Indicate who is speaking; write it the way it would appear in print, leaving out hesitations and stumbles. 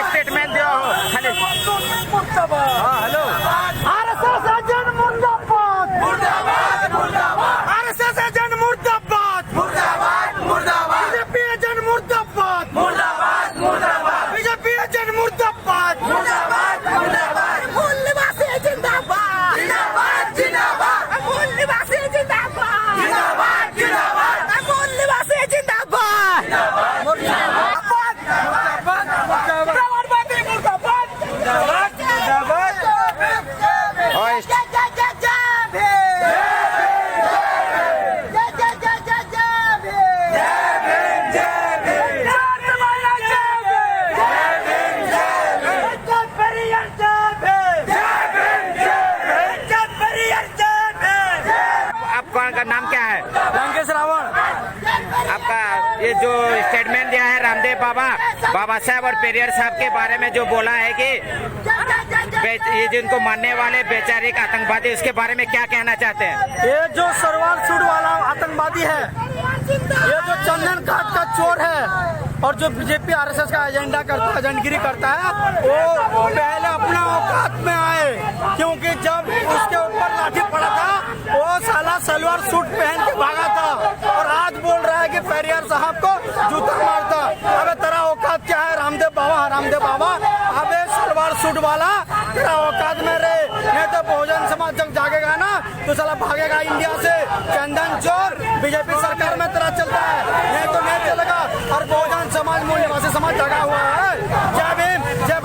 Speaker 1: Statement दिया हो खाली। हेलो
Speaker 2: आरएसएस एजेंट मुर्दाबाद मुर्दाबाद मुर्दाबाद आरएसएस एजेंट मुर्दाबाद मुर्दाबाद मुर्दाबाद बीजेपी एजेंट मुर्दाबाद मुर्दाबाद मुर्दाबाद बीजेपी एजेंट मुर्दाबाद मुर्दाबाद मुर्दाबाद मूल निवासी जिंदाबाद जिंदाबाद जिंदाबाद मूल निवासी जिंदाबाद जिंदाबाद जिंदाबाद मूल निवासी जिंदाबाद मुर्दाबाद
Speaker 1: का नाम क्या है?
Speaker 2: लंकेश रावण।
Speaker 1: आपका ये जो स्टेटमेंट दिया है रामदेव बाबा साहब और पेरियर साहब के बारे में जो बोला है कि ये जिनको मानने वाले बेचारे आतंकवादी, उसके बारे में क्या कहना चाहते हैं?
Speaker 2: ये जो सलवार सूट वाला आतंकवादी है, ये जो चंदन घाट का चोर है और जो बीजेपी आरएसएस का एजेंडगिरी करता है, वो पहले अपना औकात में आए, क्योंकि जब उसके ऊपर लाठी पड़ा था वो साला सलवार सूट पहन के भागा था और आज बोल रहा है कि पेरियर साहब को जूता मारता। अबे तेरा औकात क्या है रामदेव बाबा? अबे सलवार सूट वाला तेरा औकात में रहे, नहीं तो बहुजन समाज जब जागेगा ना तो साला भागेगा इंडिया से। चंदन चोर बीजेपी सरकार में तेरा चलता है, नहीं तो नहीं चलेगा। और बहुजन समाज मूल निवासी समाज जगा हुआ है। जय भीम, जय